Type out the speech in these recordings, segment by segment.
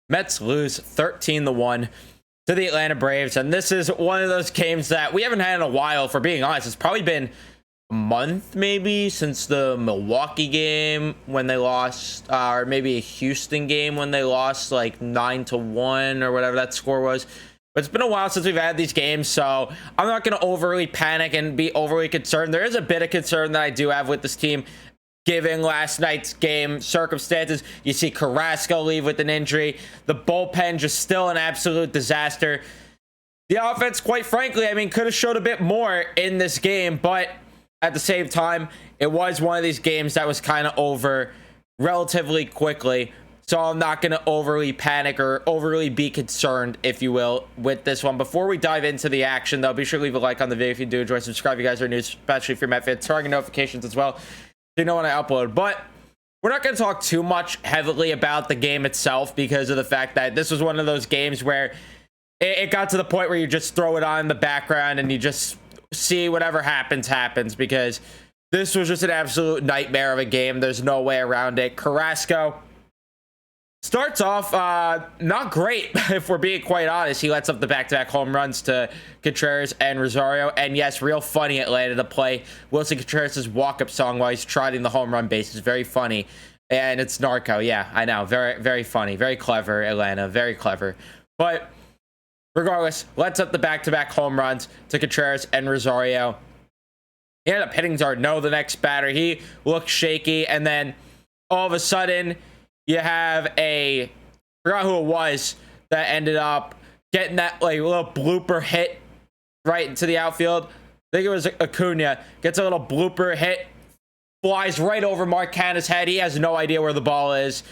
Mets lose 13-1 to the Atlanta Braves. And this is one of those games that we haven't had in a while, for being honest. It's probably been a month maybe since the Milwaukee game when they lost, or maybe a Houston game when they lost like 9-1 or whatever that score was. But it's been a while since we've had these games, so I'm not going to overly panic and be overly concerned. There is a bit of concern that I do have with this team, given last night's game circumstances. You see Carrasco leave with an injury. The bullpen just still an absolute disaster. The offense, quite frankly, I mean, could have showed a bit more in this game, but at the same time, it was one of these games that was kind of over relatively quickly. So I'm not going to overly panic or overly be concerned, if you will, with this one. Before we dive into the action, though, be sure to leave a like on the video if you do enjoy. Subscribe if you guys are new, especially if you're Met fans. Turn on notifications as well, so you know when I upload. But we're not going to talk too much heavily about the game itself, because of the fact that this was one of those games where it got to the point where you just throw it on in the background and you just see whatever happens, because this was just an absolute nightmare of a game. There's no way around it. Carrasco starts off not great, if we're being quite honest. He lets up the back-to-back home runs to Contreras and Rosario. And yes, real funny Atlanta to play Wilson Contreras' walk-up song while he's trotting the home run bases. Very funny. And it's Narco. Yeah, I know. Very, very funny. Very clever, Atlanta. Very clever. But regardless, lets up the back-to-back home runs to Contreras and Rosario. He ended up hitting d'Arnaud, the next batter. He looked shaky. And then all of a sudden, you have I forgot who it was that ended up getting that like little blooper hit right into the outfield. I think it was Acuna. Gets a little blooper hit, flies right over Mark Canha's head. He has no idea where the ball is,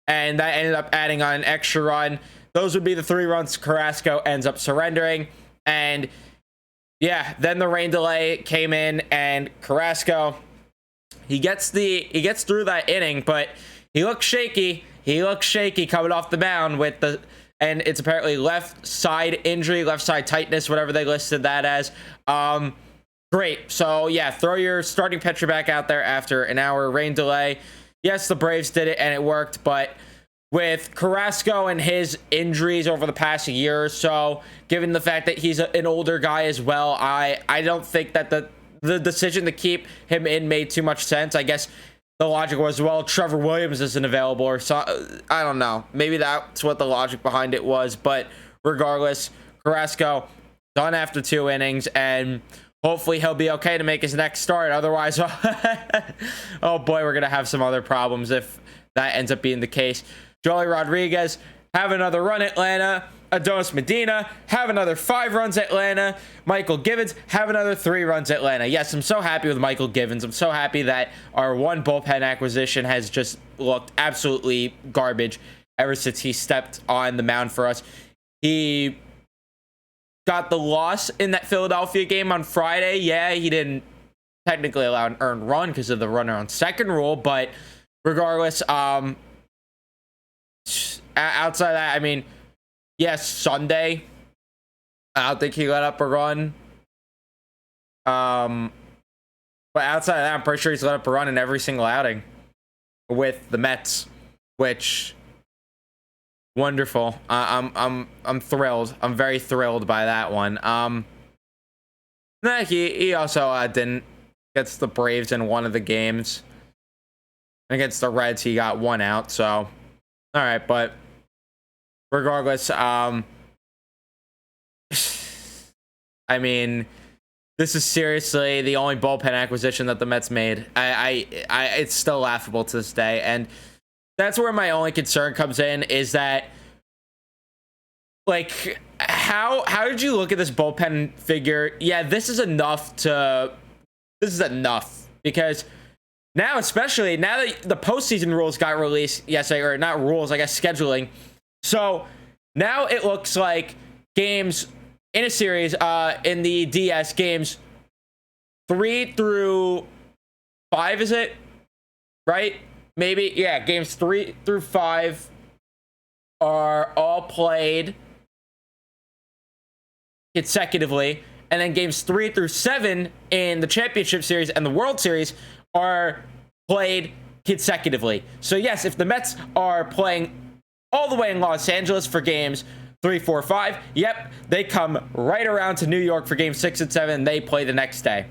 and that ended up adding on an extra run. Those would be the 3 runs Carrasco ends up surrendering. And yeah, then the rain delay came in, and Carrasco, he gets through that inning, but he looks shaky. He looks shaky coming off the mound and it's apparently left side injury, left side tightness, whatever they listed that as. Great. So yeah, throw your starting pitcher back out there after an hour rain delay. Yes, the Braves did it and it worked, but with Carrasco and his injuries over the past year or so, given the fact that he's an older guy as well, I don't think that the decision to keep him in made too much sense. I guess the logic was, well, Trevor Williams isn't available, or so. I don't know. Maybe that's what the logic behind it was. But regardless, Carrasco done after 2 innings, and hopefully he'll be okay to make his next start. Otherwise, oh boy, we're going to have some other problems if that ends up being the case. Joely Rodriguez, have another run, Atlanta. Adonis Medina, have another 5 runs, Atlanta. Michael Givens, have another 3 runs, Atlanta. Yes, I'm so happy with Michael Givens. I'm so happy that our one bullpen acquisition has just looked absolutely garbage ever since he stepped on the mound for us. He got the loss in that Philadelphia game on Friday. Yeah, he didn't technically allow an earned run because of the runner on second rule, but regardless, outside of that, I mean, yes, Sunday, I don't think he let up a run. But outside of that, I'm pretty sure he's let up a run in every single outing with the Mets, which wonderful. I'm thrilled. I'm very thrilled by that one. He also didn't against the Braves in one of the games. Against the Reds, he got 1 out. So, all right, but regardless, I mean, this is seriously the only bullpen acquisition that the Mets made. It's still laughable to this day, and that's where my only concern comes in, is that, like, how did you look at this bullpen figure? Yeah, this is enough, because now, especially now that the postseason rules got released yesterday, or not rules, I guess scheduling. So now it looks like games in a series, in the DS, games 3 through 5, is it? Right? Maybe, yeah, games 3 through 5 are all played consecutively, and then games 3 through 7 in the Championship Series and the World Series are played consecutively. So yes, if the Mets are playing all the way in Los Angeles for games 3, 4, 5. Yep, they come right around to New York for games 6 and 7. And they play the next day.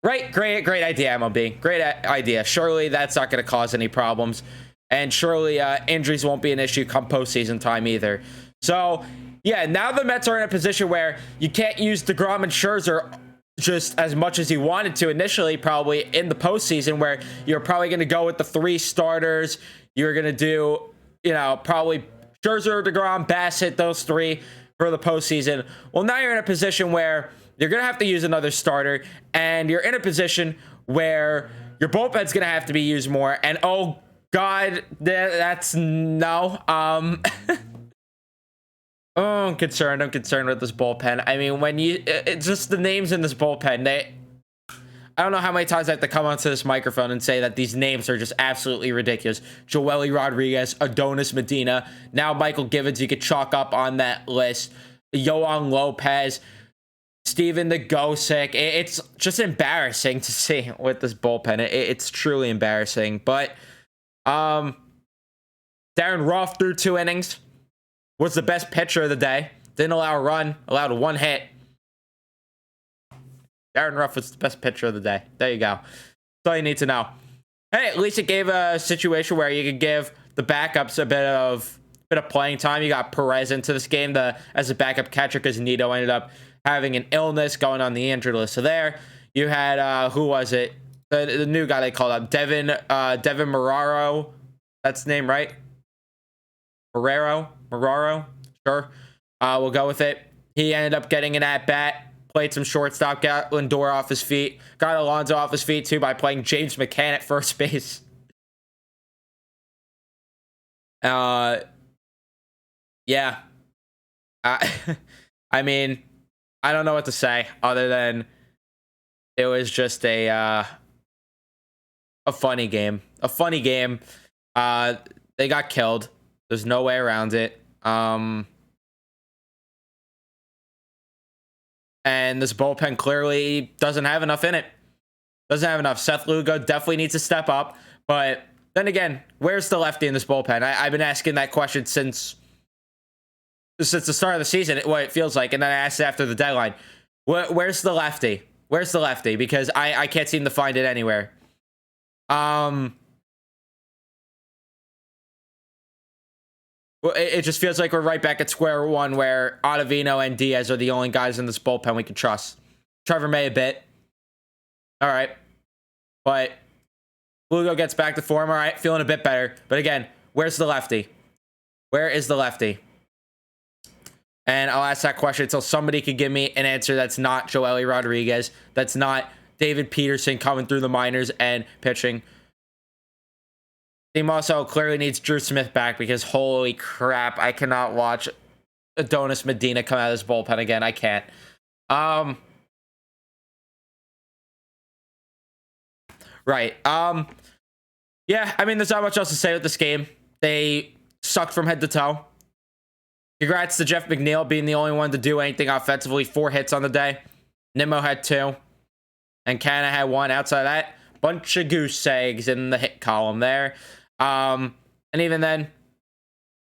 Great idea, MLB. Great idea. Surely that's not going to cause any problems. And surely injuries won't be an issue come postseason time either. So, yeah, now the Mets are in a position where you can't use DeGrom and Scherzer just as much as you wanted to initially, probably in the postseason, where you're probably going to go with the 3 starters. You're going to do, probably Scherzer, DeGrom, Bassett, those 3 for the postseason. Well, now you're in a position where you're going to have to use another starter, and you're in a position where your bullpen's going to have to be used more. And oh God, that's no. Oh, I'm concerned with this bullpen. I mean, when it's just the names in this bullpen, I don't know how many times I have to come onto this microphone and say that these names are just absolutely ridiculous. Joely Rodriguez, Adonis Medina, now Michael Givens, you could chalk up on that list. Yohan Lopez, Steven Nagosic. It's just embarrassing to see with this bullpen. It's truly embarrassing. But Darren Ruff threw 2 innings. Was the best pitcher of the day. Didn't allow a run. Allowed 1 hit. Darren Ruff was the best pitcher of the day. There you go. That's all you need to know. Hey, at least it gave a situation where you could give the backups a bit of playing time. You got Perez into this game as a backup catcher because Nito ended up having an illness, going on the injured list. So there you had, who was it? The new guy they called up, Devin Marrero. That's the name, right? Marrero. Sure. We'll go with it. He ended up getting an at-bat, played some shortstop, got Lindor off his feet, got Alonso off his feet too by playing James McCann at first base. Yeah. I mean, I don't know what to say other than it was just a funny game. A funny game. They got killed. There's no way around it. And this bullpen clearly doesn't have enough in it. Doesn't have enough. Seth Lugo definitely needs to step up. But then again, where's the lefty in this bullpen? I've been asking that question since the start of the season, what it feels like. And then I asked it after the deadline. Where's the lefty? Where's the lefty? Because I can't seem to find it anywhere. Well, it just feels like we're right back at square one where Ottavino and Diaz are the only guys in this bullpen we can trust. Trevor May a bit. All right. But Lugo gets back to form. All right. Feeling a bit better. But again, where's the lefty? Where is the lefty? And I'll ask that question until somebody could give me an answer that's not Joely Rodriguez. That's not David Peterson coming through the minors and pitching. Team also clearly needs Drew Smith back because holy crap, I cannot watch Adonis Medina come out of this bullpen again. I can't. Right. Yeah, I mean, there's not much else to say with this game. They sucked from head to toe. Congrats to Jeff McNeil being the only one to do anything offensively. 4 hits on the day. Nimmo had 2. And Canna had 1. Outside of that, bunch of goose eggs in the hit column there. And even then,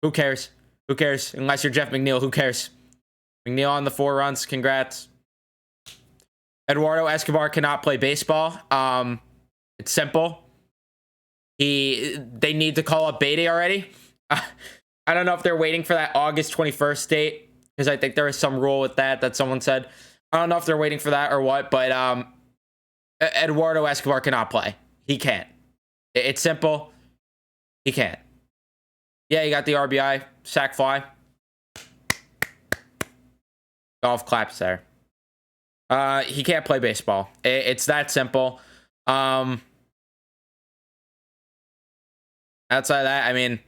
who cares? Who cares? Unless you're Jeff McNeil, who cares? McNeil on the 4 runs. Congrats. Eduardo Escobar cannot play baseball. It's simple. They need to call up Beatty already. I don't know if they're waiting for that August 21st date, because I think there is some rule with that someone said. I don't know if they're waiting for that or what, but Eduardo Escobar cannot play. He can't. It's simple. He can't. Yeah, you got the RBI, sac fly. Golf claps there. He can't play baseball. It's that simple. Outside of that, I mean,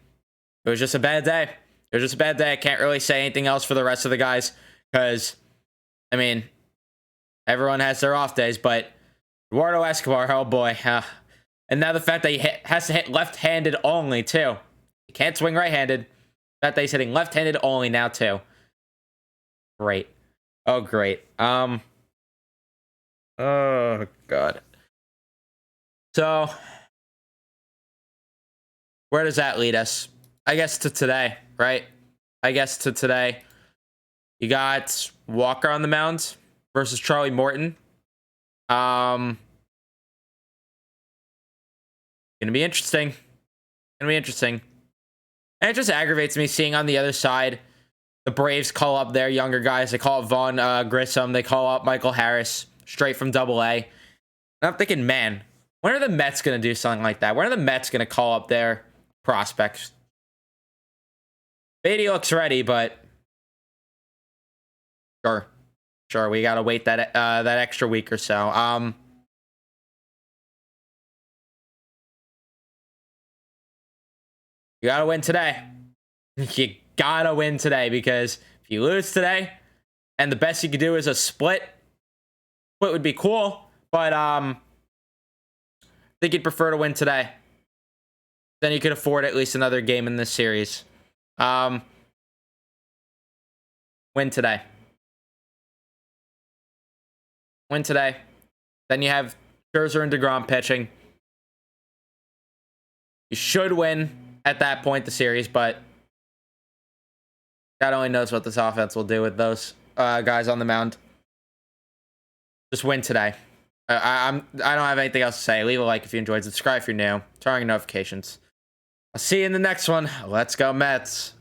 it was just a bad day. It was just a bad day. I can't really say anything else for the rest of the guys because, I mean, everyone has their off days, but Eduardo Escobar, oh boy. And now the fact that he has to hit left-handed only, too. He can't swing right-handed. The fact that he's hitting left-handed only now, too. Great. Oh, great. Oh, God. So, where does that lead us? I guess to today, right? I guess to today. You got Walker on the mound versus Charlie Morton. Gonna be interesting. Gonna be interesting. And it just aggravates me seeing on the other side the Braves call up their younger guys. They call up Vaughn Grissom. They call up Michael Harris straight from Double-A. And I'm thinking, man, when are the Mets gonna do something like that? When are the Mets gonna call up their prospects? Beatty looks ready, but sure, we gotta wait that extra week or so. You gotta win today. You gotta win today, because if you lose today, and the best you could do is a split would be cool, but I think you'd prefer to win today. Then you could afford at least another game in this series. Win today. Win today. Then you have Scherzer and DeGrom pitching. You should win at that point the series, but God only knows what this offense will do with those guys on the mound. Just win today. I don't have anything else to say. Leave a like if you enjoyed. Subscribe if you're new. Turn on your notifications. I'll see you in the next one. Let's go Mets.